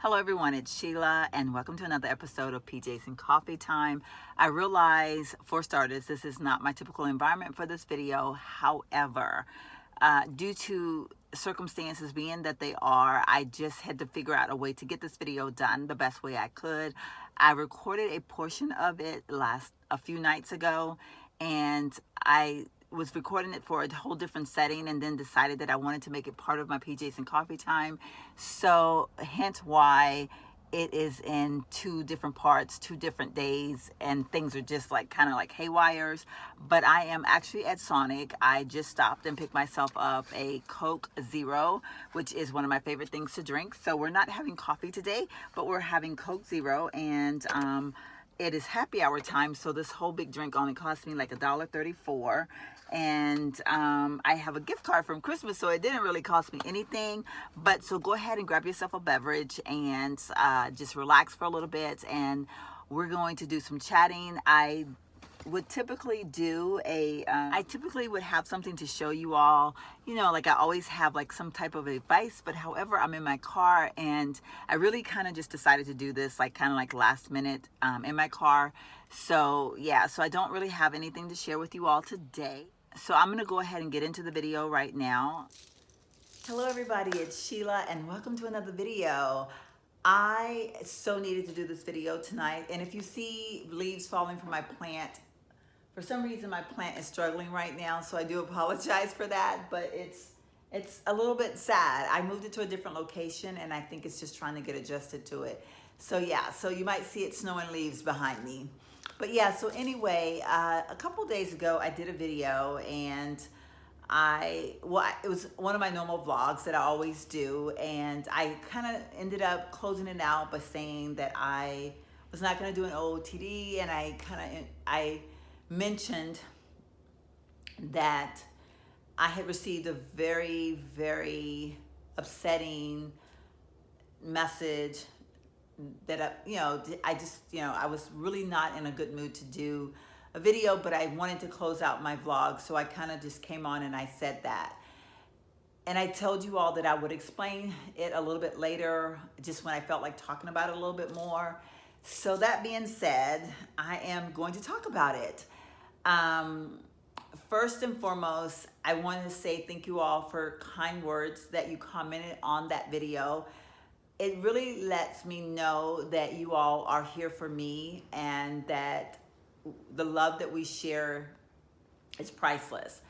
Hello everyone, it's Sheila and welcome to another episode of PJs and Coffee Time. I realize, for starters, this is not my typical environment for this video. However, due to circumstances being that they are, I just had to figure out a way to get this video done the best way I could. I recorded a portion of it a few nights ago, and I was recording it for a whole different setting and then decided that I wanted to make it part of my PJs and Coffee Time. So hence why it is in two different parts, 2 different days, and things are just kind of like haywires. But I am actually at Sonic. I just stopped and picked myself up a Coke Zero, which is one of my favorite things to drink. So we're not having coffee today, but we're having Coke Zero, and it is happy hour time, so this whole big drink only cost me like $1.34. And I have a gift card from Christmas, so it didn't really cost me anything. But so go ahead and grab yourself a beverage and just relax for a little bit, and we're going to do some chatting. I typically would have something to show you all, like I always have like some type of advice, but however, I'm in my car and I really kind of just decided to do this kind of last minute in my car. So yeah, so I don't really have anything to share with you all today. So I'm going to go ahead and get into the video right now. Hello everybody, it's Sheila and welcome to another video. I so needed to do this video tonight, and if you see leaves falling from my plant, for some reason my plant is struggling right now, so I do apologize for that, but it's a little bit sad. I moved it to a different location and I think it's just trying to get adjusted to it. So yeah, so you might see it snowing leaves behind me. But yeah, so anyway, a couple days ago I did a video, and it was one of my normal vlogs that I always do, and I kind of ended up closing it out by saying that I was not going to do an OOTD, and I mentioned that I had received a very, very upsetting message that I was really not in a good mood to do a video, but I wanted to close out my vlog, so I kind of just came on and I said that. And I told you all that I would explain it a little bit later, just when I felt like talking about it a little bit more. So that being said, I am going to talk about it. First and foremost, I want to say thank you all for kind words that you commented on that video. It really lets me know that you all are here for me and that the love that we share is priceless.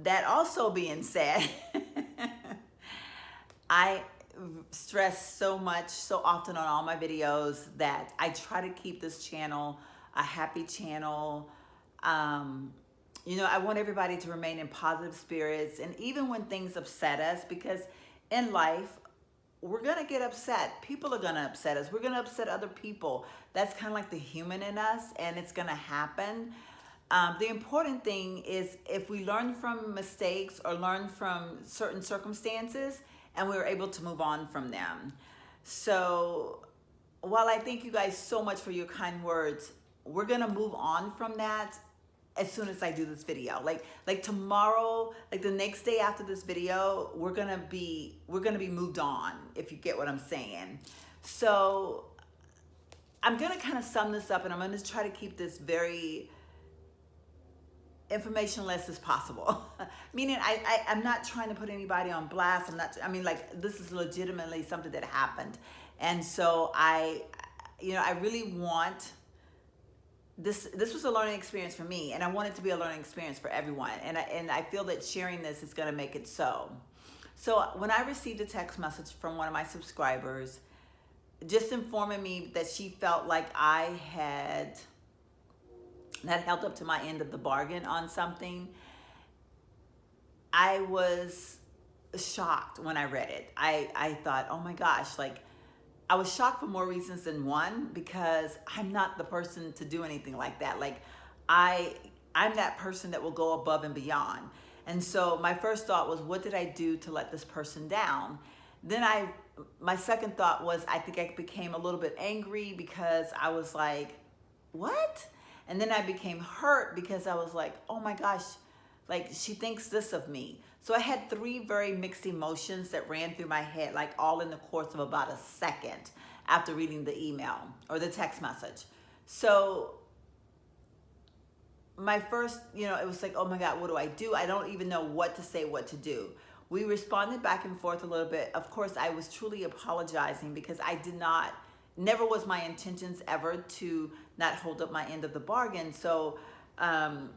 That also being said, I stress so often on all my videos that I try to keep this channel a happy channel. I want everybody to remain in positive spirits, and even when things upset us, because in life, we're going to get upset. People are going to upset us. We're going to upset other people. That's kind of like the human in us, and it's going to happen. The important thing is if we learn from mistakes or learn from certain circumstances, and we're able to move on from them. So while I thank you guys so much for your kind words, we're going to move on from that as soon as I do this video. Like tomorrow, like the next day after this video, we're gonna be moved on, if you get what I'm saying. So I'm gonna kind of sum this up, and I'm gonna try to keep this very informationless as possible. Meaning I'm not trying to put anybody on blast. This is legitimately something that happened. And so I really want this was a learning experience for me, and I want it to be a learning experience for everyone. And I feel that sharing this is going to make it so. So when I received a text message from one of my subscribers, just informing me that she felt like I had not held up to my end of the bargain on something, I was shocked when I read it. I thought, oh my gosh, I was shocked for more reasons than one, because I'm not the person to do anything like that. I'm that person that will go above and beyond. And so my first thought was, what did I do to let this person down? Then my second thought was, I think I became a little bit angry, because I was like, what? And then I became hurt, because I was like, oh my gosh, she thinks this of me. So I had three very mixed emotions that ran through my head, like all in the course of about a second after reading the email or the text message. So my first, it was like, oh my God, what do I do? I don't even know what to say, what to do. We responded back and forth a little bit. Of course, I was truly apologizing because never was my intentions ever to not hold up my end of the bargain. So, and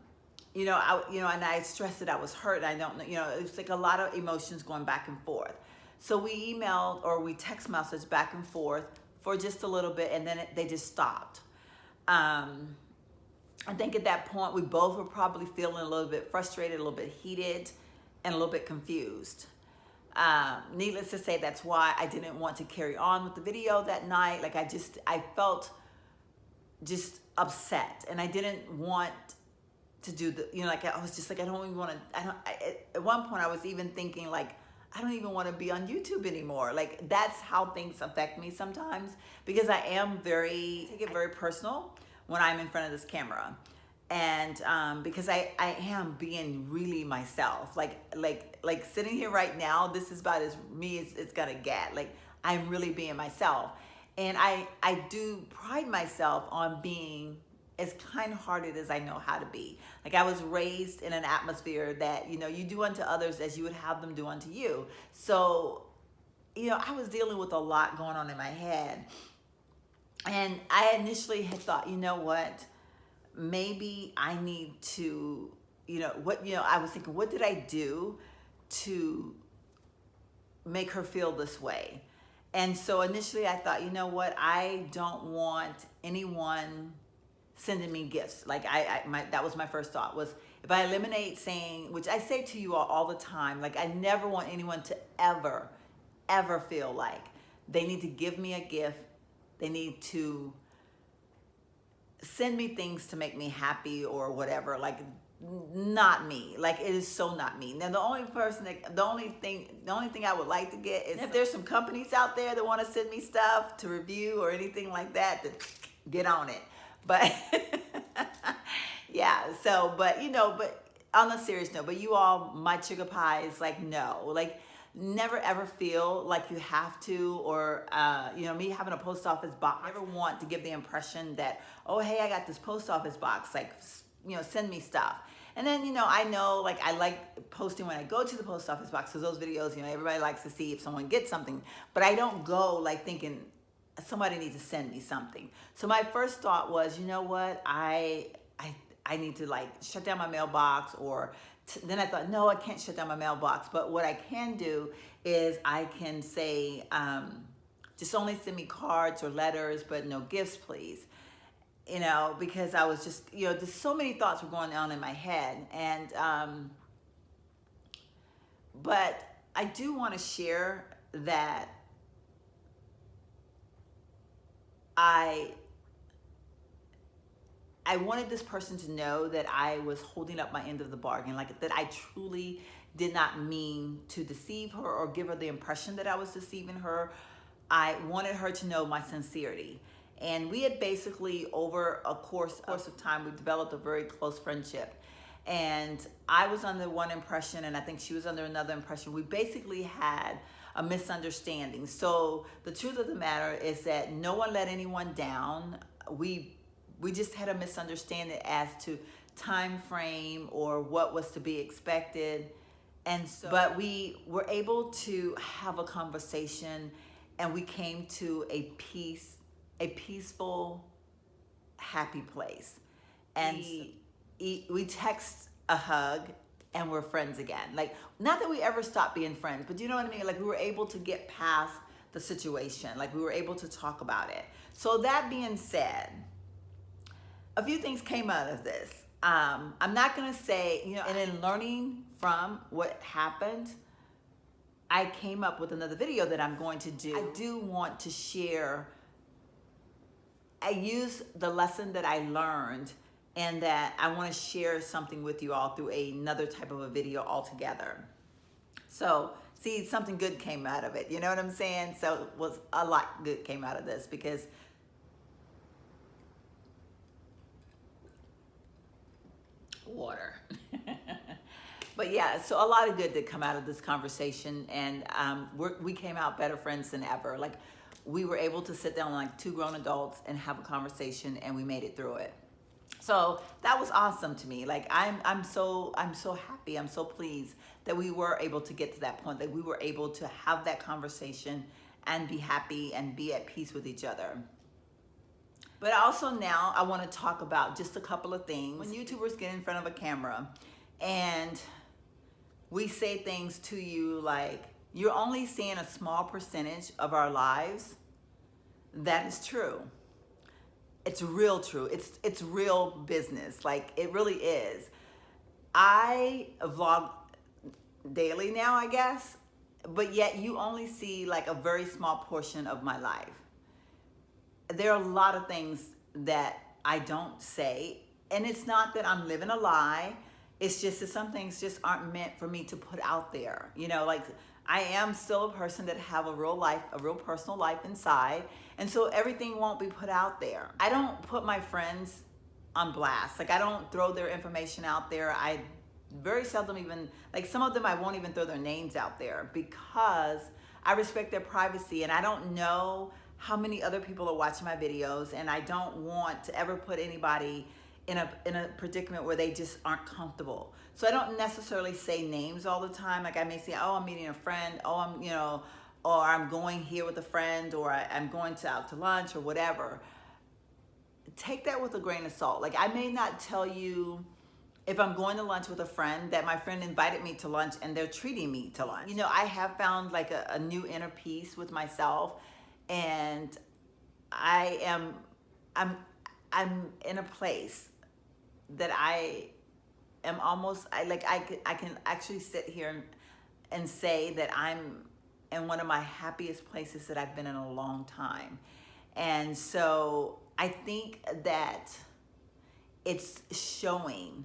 I stressed that I was hurt. I don't know, it was like a lot of emotions going back and forth. So we emailed or we text messaged back and forth for just a little bit, and then they just stopped. I think at that point, we both were probably feeling a little bit frustrated, a little bit heated, and a little bit confused. Needless to say, that's why I didn't want to carry on with the video that night. Like I felt just upset, and I didn't want to do I was just like, I don't even want to, at one point I was even thinking like, I don't even want to be on YouTube anymore. Like that's how things affect me sometimes, because I take it very personal when I'm in front of this camera. And because I am being really myself, like sitting here right now, this is about as me as it's gonna get. Like I'm really being myself, and I do pride myself on being as kind-hearted as I know how to be. Like I was raised in an atmosphere that you do unto others as you would have them do unto you. So I was dealing with a lot going on in my head, and I initially had thought, what? Maybe I need to, I was thinking, what did I do to make her feel this way? And so initially I thought, what? I don't want anyone sending me gifts. Like that was my first thought, was if I eliminate saying, which I say to you all the time, like I never want anyone to ever feel like they need to give me a gift. They need to send me things to make me happy or whatever. Like not me. Like it is so not me. Now the only thing I would like to get is if there's some companies out there that want to send me stuff to review or anything like that, then get on it. But yeah, so but on a serious note, but you all, my sugar pies, like no, like never ever feel like you have to, or me having a post office box. I never want to give the impression that, oh hey, I got this post office box, like send me stuff. And then I know, like I like posting when I go to the post office box, because those videos, everybody likes to see if someone gets something, but I don't go like thinking somebody needs to send me something. So my first thought was, what, I need to like shut down my mailbox, or then I thought, no, I can't shut down my mailbox. But what I can do is I can say, just only send me cards or letters, but no gifts, please. Because I was just, just so many thoughts were going on in my head. And, but I do want to share that I wanted this person to know that I was holding up my end of the bargain, like that I truly did not mean to deceive her or give her the impression that I was deceiving her. I wanted her to know my sincerity. And we had basically, over a course of time, we developed a very close friendship. And I was under one impression, and I think she was under another impression. We basically had a misunderstanding. So the truth of the matter is that no one let anyone down. We just had a misunderstanding as to time frame or what was to be expected. And so, but we were able to have a conversation, and we came to a peaceful, happy place. And we text a hug, and we're friends again. Like, not that we ever stopped being friends, but you know what I mean? Like, we were able to get past the situation. Like, we were able to talk about it. So that being said, a few things came out of this. I'm not gonna say, and in learning from what happened, I came up with another video that I'm going to do. I do want to share, I use the lesson that I learned, and that I want to share something with you all through another type of a video altogether. So see, something good came out of it. You know what I'm saying? So it was a lot good came out of this, because water. But yeah, so a lot of good did come out of this conversation, and we came out better friends than ever. Like, we were able to sit down like two grown adults and have a conversation, and we made it through it. So that was awesome to me. Like, I'm so happy. I'm so pleased that we were able to get to that point, that we were able to have that conversation and be happy and be at peace with each other. But also now I want to talk about just a couple of things. When YouTubers get in front of a camera and we say things to you like, you're only seeing a small percentage of our lives, that is true. It's real true. It's real business. Like, it really is. I vlog daily now, I guess, but yet you only see like a very small portion of my life. There are a lot of things that I don't say, and it's not that I'm living a lie. It's just that some things just aren't meant for me to put out there. You know, like, I am still a person that have a real life, a real personal life inside, and so everything won't be put out there. I don't put my friends on blast. Like, I don't throw their information out there. I very seldom even, like, some of them I won't even throw their names out there because I respect their privacy, and I don't know how many other people are watching my videos, and I don't want to ever put anybody in a predicament where they just aren't comfortable. So I don't necessarily say names all the time. Like, I may say, oh, I'm meeting a friend, oh, I'm, you know, or I'm going here with a friend, or I'm going out to lunch or whatever. Take that with a grain of salt. Like, I may not tell you if I'm going to lunch with a friend that my friend invited me to lunch and they're treating me to lunch. You know, I have found like a new inner peace with myself, and I'm in a place that I am almost, I can actually sit here and say that I'm in one of my happiest places that I've been in a long time. And so I think that it's showing,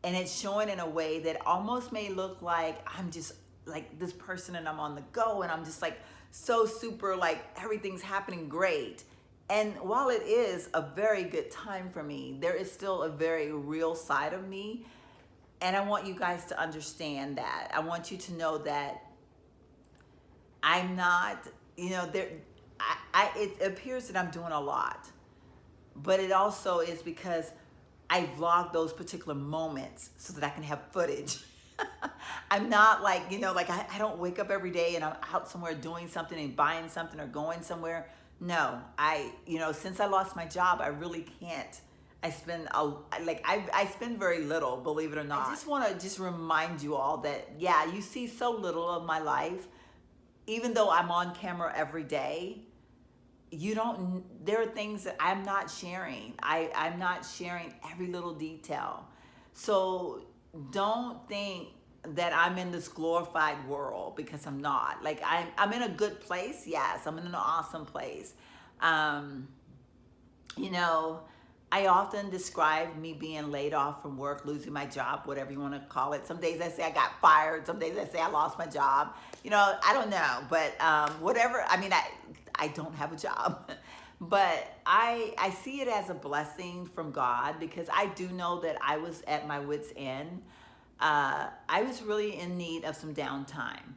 and it's showing in a way that almost may look like I'm just like this person and I'm on the go and I'm just like so super, like everything's happening great. And while it is a very good time for me, there is still a very real side of me. And I want you guys to understand that. I want you to know that I'm not, you know, it appears that I'm doing a lot, but it also is because I vlog those particular moments so that I can have footage. I'm not like, you know, like I don't wake up every day and I'm out somewhere doing something and buying something or going somewhere. No, you know, since I lost my job, I really can't. I spend I spend very little, believe it or not. I just want to just remind you all that, yeah, you see so little of my life, even though I'm on camera every day. There are things that I'm not sharing. I'm not sharing every little detail. So don't think that I'm in this glorified world, because I'm not. Like, I'm in a good place. Yes, I'm in an awesome place. You know, I often describe me being laid off from work, losing my job, whatever you want to call it. Some days I say I got fired. Some days I say I lost my job. You know, I don't know, but whatever. I mean, I don't have a job, but I see it as a blessing from God, because I do know that I was at my wit's end. I was really in need of some downtime,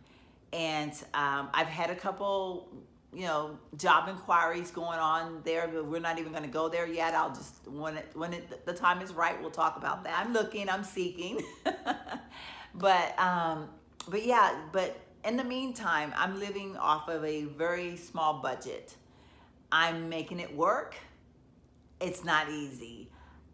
and I've had a couple, you know, job inquiries going on there, but we're not even going to go there yet. I'll just, when the time is right, we'll talk about that. I'm looking, I'm seeking, but yeah, but in the meantime, I'm living off of a very small budget. I'm making it work. It's not easy,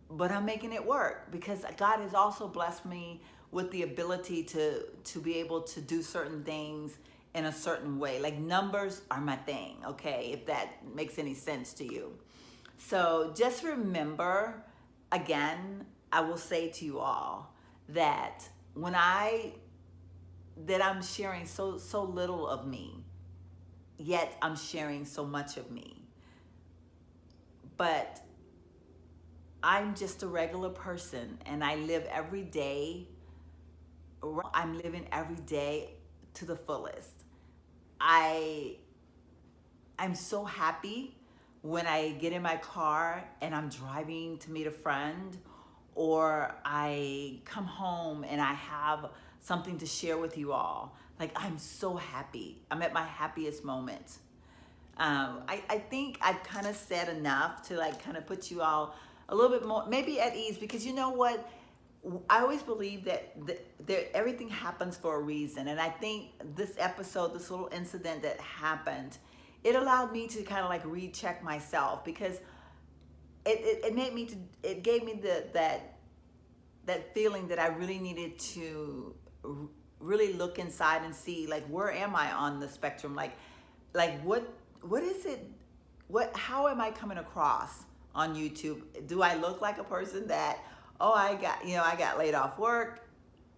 but I'm making it work because God has also blessed me with the ability to be able to do certain things in a certain way. Like, numbers are my thing, okay? If that makes any sense to you. So just remember, again, I will say to you all that that I'm sharing so little of me, yet I'm sharing so much of me. But I'm just a regular person, and I live every day. I'm living every day to the fullest. I'm so happy when I get in my car and I'm driving to meet a friend, or I come home and I have something to share with you all. Like, I'm so happy. I'm at my happiest moment. I think I've kind of said enough to like kind of put you all a little bit more, maybe at ease, because you know what? I always believe that everything happens for a reason. And I think this episode, this little incident that happened, it allowed me to kind of like recheck myself, because it made me to, it gave me that feeling that I really needed to really look inside and see, like, where am I on the spectrum? Like what is it? How am I coming across on YouTube? Do I look like a person that, oh, I got laid off work,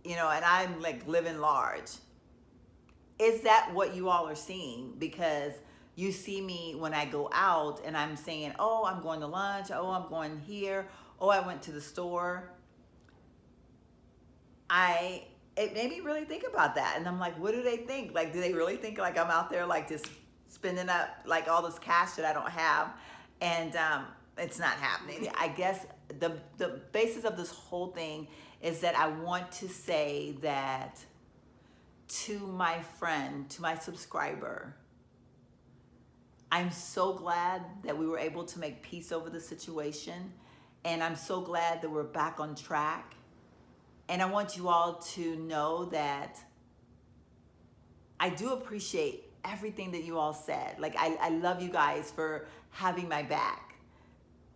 and I'm like living large? Is that what you all are seeing? Because you see me when I go out and I'm saying, oh, I'm going to lunch, oh, I'm going here, oh, I went to the store. It made me really think about that. And I'm like, what do they think? Like, do they really think like I'm out there like just spending up like all this cash that I don't have? And it's not happening. I guess the basis of this whole thing is that I want to say that to my friend, to my subscriber, I'm so glad that we were able to make peace over the situation. And I'm so glad that we're back on track. And I want you all to know that I do appreciate everything that you all said. Like, I love you guys for having my back,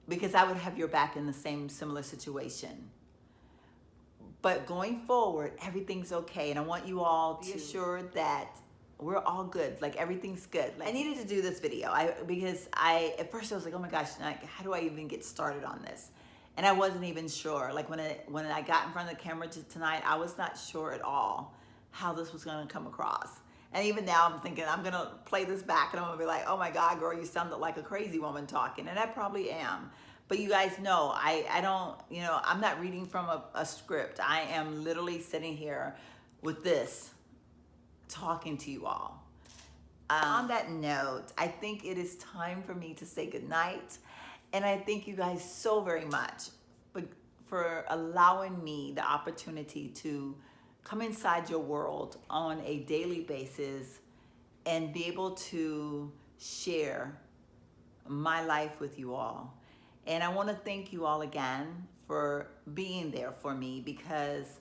because I would have your back in the same similar situation. But going forward, everything's okay. And I want you all to be assured that we're all good. Like, everything's good. Like, I needed to do this video because at first I was like, oh my gosh, like, how do I even get started on this? And I wasn't even sure. Like, when I got in front of the camera tonight, I was not sure at all how this was going to come across. And even now I'm thinking I'm going to play this back and I'm going to be like, oh my God, girl, you sounded like a crazy woman talking. And I probably am. But you guys know, I don't, I'm not reading from a script. I am literally sitting here with this, talking to you all. On that note, I think it is time for me to say goodnight. And I thank you guys so very much for allowing me the opportunity to come inside your world on a daily basis and be able to share my life with you all. And I want to thank you all again for being there for me, because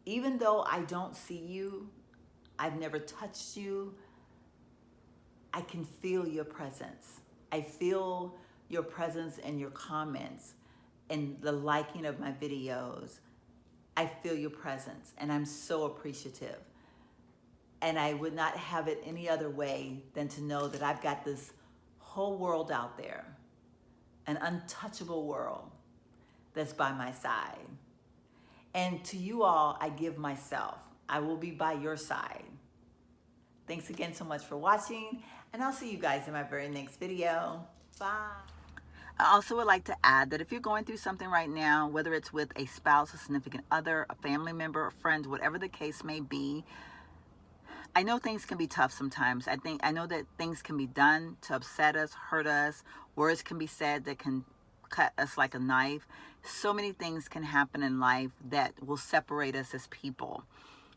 even though I don't see you, I've never touched you, I can feel your presence. I feel your presence and your comments and the liking of my videos. I feel your presence, and I'm so appreciative. And I would not have it any other way than to know that I've got this whole world out there, an untouchable world that's by my side. And to you all, I give myself. I will be by your side. Thanks again so much for watching, and I'll see you guys in my very next video. Bye. I also would like to add that if you're going through something right now, whether it's with a spouse, a significant other, a family member, a friend, whatever the case may be, I know things can be tough sometimes. I know that things can be done to upset us, hurt us. Words can be said that can cut us like a knife. So many things can happen in life that will separate us as people.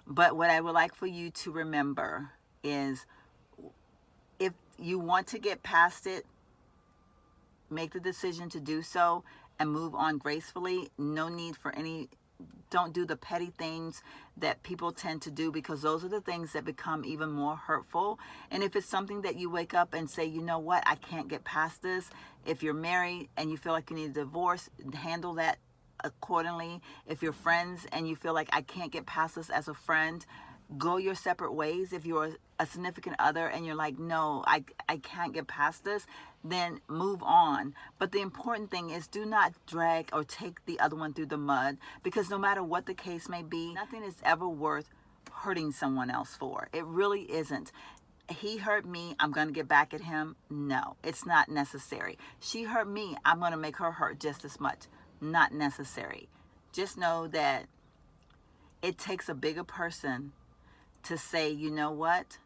But what I would like for you to remember is, if you want to get past it, make the decision to do so and move on gracefully. No need for don't do the petty things that people tend to do, because those are the things that become even more hurtful. And if it's something that you wake up and say, you know what, I can't get past this. If you're married and you feel like you need a divorce, handle that accordingly. If you're friends and you feel like I can't get past this as a friend, go your separate ways. If you're a significant other and you're like, no, I can't get past this, then move on. But the important thing is, do not drag or take the other one through the mud, because no matter what the case may be, nothing is ever worth hurting someone else for. It really isn't. He hurt me, I'm going to get back at him. No, it's not necessary. She hurt me, I'm going to make her hurt just as much. Not necessary. Just know that it takes a bigger person to say, you know what,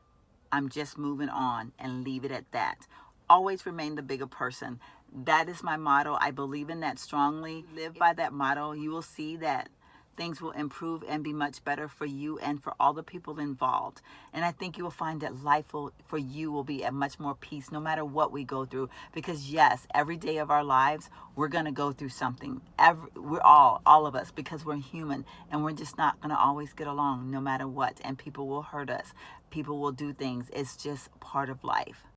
I'm just moving on, and leave it at that. always remain the bigger person. That is my motto. I believe in that strongly. Live by that motto. You will see that things will improve and be much better for you and for all the people involved. And I think you will find that life will, for you, will be at much more peace no matter what we go through. Because yes, every day of our lives, we're going to go through something. We're all of us, because we're human, and we're just not going to always get along no matter what. And people will hurt us. People will do things. It's just part of life.